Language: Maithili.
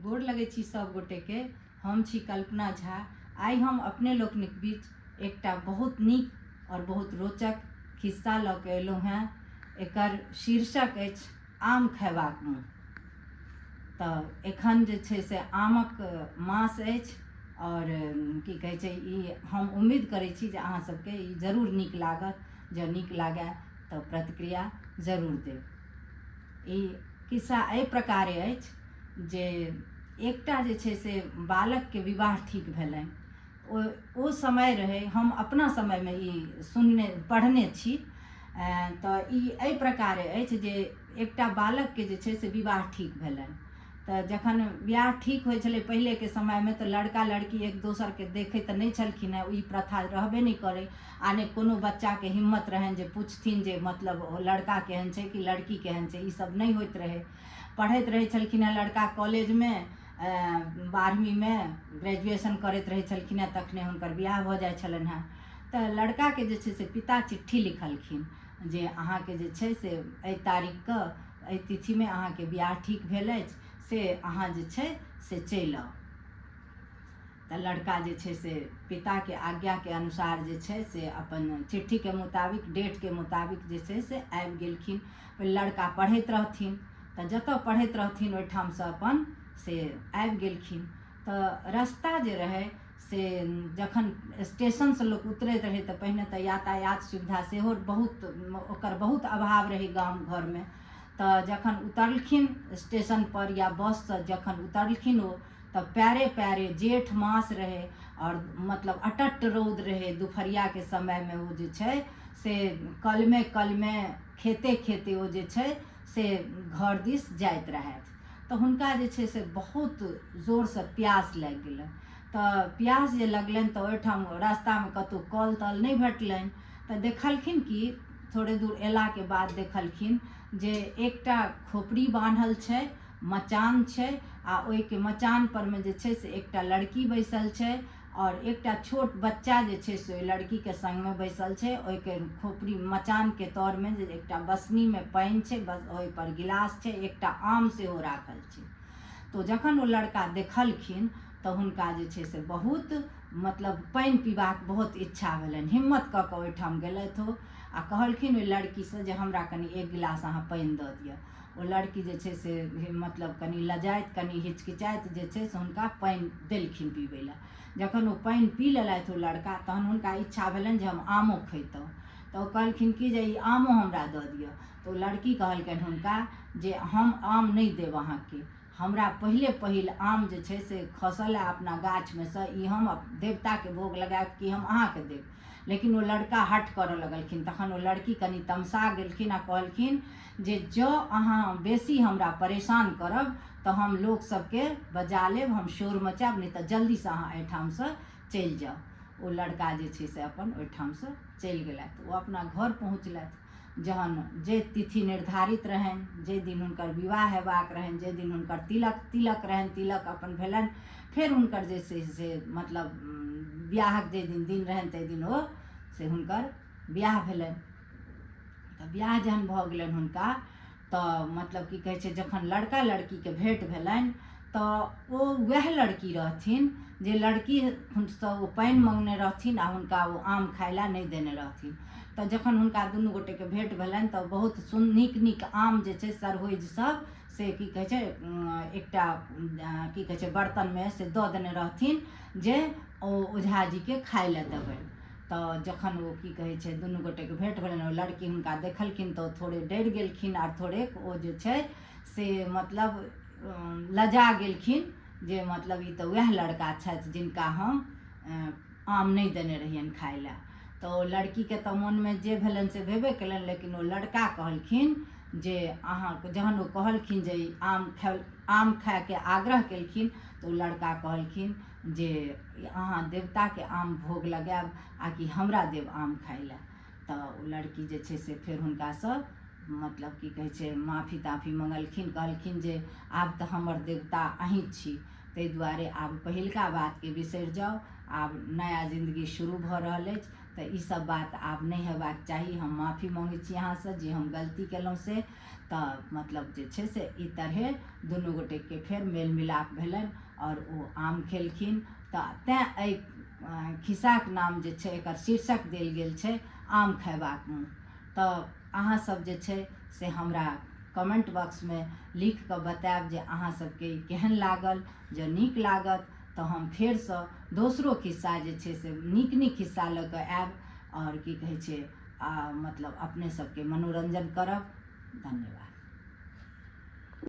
गोर लगै छी सब गोटे के। हम छी कल्पना झा। आइ हम अपने लोकनिक बीच एकटा बहुत नीक और बहुत रोचक खिस्सा लऽ के अयलहुँ हैं। एकर शीर्षक अछि आम खयबाक मुँह। तऽ एखन जे छै से आमक मास अछि और की कहै छै ई हम उम्मीद करै छी जे अहाँ सबके ई जरूर नीक लागत। जँ नीक लागय तऽ प्रतिक्रिया जरूर देब। ई किस्सा एहि प्रकारे अछि जे एकटा जे छै से बालकके विवाह ठीक भेलनि। ओ समय रहै, हम अपना समयमे ई पढ़ने छी। तऽ ई एहि प्रकारे अछि जे एकटा बालकके जे छै से विवाह ठीक भेलनि। तऽ जखन विवाह ठीक होइ छलै पहिलेके समयमे तऽ लड़का लड़की एक दोसरके देखै तऽ नहि छलखिन हेँ, ई प्रथा रहबे नहि करै। आ नहि कोनो बच्चाके हिम्मत रहनि जे पुछथिन जे मतलब ओ लड़का केहन छै कि लड़की केहन छै, ईसब नहि होइत रहै। पढ़ैत रहै छलखिन हेँ लड़का कॉलेजमे, 12वींमे ग्रेजुएशन करैत रहै छलखिन हेँ, तखने हुनकर बिआह भऽ जाइ छलनि हेँ। तऽ लड़काके जे छै से पिता चिट्ठी लिखलखिन जे अहाँके जे छै से एहि तारीखके एहि तिथिमे अहाँके बिआह ठीक भेल अछि, से अहाँ जे छै से चलि आउ। तऽ लड़का जे छै से पिताके आज्ञाके अनुसार जे छै से अपन चिट्ठीके मुताबिक, डेटके मुताबिक जे छै से आबि गेलखिन। लड़का पढ़ैत रहथिन तऽ जतऽ पढ़ैत रहथिन ओहिठामसँ अपन से आबि गेलखिन। तऽ रस्ता जे रहै से जखन स्टेशनसँ लोक उतरैत रहै तऽ पहिने तऽ यातायात सुविधा सेहो ओकर बहुत अभाव रहै गाम घरमे। तऽ जखन उतरलखिन स्टेशनपर या बससँ जखन उतरलखिन ओ, तऽ पैरे पैरे जेठ मास रहै और मतलब अटट रौद रहै। दुपहरियाके समयमे ओ जे छै से कलमे कलमे खेते खेते ओ जे छै से घर दिस जाइत रहथि। तऽ हुनका जे छै से बहुत जोरसँ प्यास लागि गेलनि। तऽ प्यास जे लगलनि तऽ ओहिठाम रास्तामे कतहु कल तल नहि भेटलनि। तऽ देखलखिन कि थोड़े दूर अयलाके बाद देखलखिन जे एकटा खोपड़ी बान्हल छै, मचान छै, आ ओहिके मचान परमे जे छै से एकटा लड़की बैसल छै और एकटा छोट बच्चा जे छै से ओहि लड़कीके सङ्गमे बैसल छै। ओहिके खोपड़ी मचानके तौरमे जे एकटा बसनीमे पानि छै, बस ओहिपर गिलास छै, एकटा आम सेहो राखल छै। तो जखन ओ लड़का देखलखिन तऽ हुनका जे छै से बहुत मतलब पानि पीबाक बहुत इच्छा भेलनि। हिम्मत कऽ कऽ ओहिठाम गेलथि ओ आ कहलखिन ओहि लड़कीसँ जे हमरा कनि एक गिलास अहाँ पानि दऽ दिअ। ओ लड़की जे छै से मतलब कनि लजाइत, कनि हिचकिचाइत जे छै से हुनका पानि देलखिन पीबै लए। जखन ओ पानि पी लेलथि ओ लड़का, तहन हुनका इच्छा भेलनि जे हम आमो खैतहुँ। तऽ ओ कहलखिन कि जे ई आमो हमरा दऽ दिअ। तऽ ओ लड़की कहलकनि हुनका जे हम आम नहि देब अहाँके, हमरा पहिल आम जे छै से खसल है अपना गाछमे सँ, ई हम देवताके भोग लगायब कि हम अहाँके देब। लेकिन ओ लड़का हठ करऽ लगलखिन। तखन ओ लड़की कनि तमसा गेलखिन आ कहलखिन जे जँ अहाँ बेसी हमरा परेशान करब तऽ हम लोक सबके बजा लेब, हम शोर मचायब, नहीं तऽ जल्दीसँ अहाँ एहिठामसँ चलि जाउ। ओ लड़का जे छै से अपन ओहिठामसँ चलि गेलथि। ओ अपना घर पहुँचलथि। जहन जे तिथि निर्धारित रहनि, जे दिन हुनकर विवाह हेबाक रहनि, जे दिन हुनकर तिलक रहनि, तिलक अपन भेलनि। फेर हुनकर जे छै से मतलब बिआहक जे दिन रहनि ताहि दिन ओ से हुनकर बिआह भेलनि। तऽ बिआह जहन भऽ गेलनि हुनका, तऽ मतलब की कहै छै जखन लड़का लड़कीके भेँट भेलनि तऽ ओ वएह लड़की रहथिन जे लड़कीसँ ओ पानि मङ्गने रहथिन आ हुनका ओ आम खाय लए नहि देने रहथिन। तऽ जखन हुनका दुनू गोटेके भेँट भेलनि तऽ बहुत नीक नीक आम जे छै सरहोइज सब से की कहै छै एकटा की कहै छै बर्तनमे से दऽ देने रहथिन जे ओ ओझाजीके खाय लए देबनि। तऽ जखन ओ की कहै छै दुनू गोटेके भेँट भेलनि, ओ लड़की हुनका देखलखिन तऽ थोड़े डरि गेलखिन आर थोड़े ओ जे छै से मतलब लजा गेलखिन जे मतलब ई तऽ वएह लड़का छथि जिनका हम आम नहीं देने रहियनि खाय लए। तऽ ओ लड़कीके तऽ मोनमे जे भेलनि से भेबे केलनि, लेकिन ओ लड़का कहलखिन जे अहाँ जहन ओ कहलखिन जे आम खायके आग्रह केलखिन तऽ ओ लड़का कहलखिन जे अहाँ देवताके आम भोग लगायब आ कि हमरा देब आम खाय लए। तऽ ओ लड़की जे छै से फेर हुनकासँ मतलब की कहै छै माफी ताफी मङ्गलखिन, कहलखिन जे आब तऽ हमर देवता अहीँ छी, ताहि दुआरे आब पहिलका बातके बिसरि जाउ, आब नया जिन्दगी शुरू भऽ रहल अछि। तो ई सब बात आब नहीं हेबाक चाही। हम माफ़ी मांगै छी अहाँ से जे हम गलती केलहुँ से। तो मतलब जे छे से ई तरहे दुनू गोटे के फेर मेल मिलाप भेलनि और ओ आम खेलखिन। तो तैं खिस्साक नाम जे छे एकर शीर्षक देल गेल छे आम खयबाक मुँह। तो अहाँ सब जे छे से हमरा कमेंट बॉक्स में लिख के बताएब जे अहाँ सबके केहन लागल। जो नीक लागत तो हम फेर से दोसरो खिस्सा जे छे से नीक नीक खिस्सा लऽ कऽ आएब और की कहै छै मतलब अपने सबके मनोरंजन करब। धन्यवाद।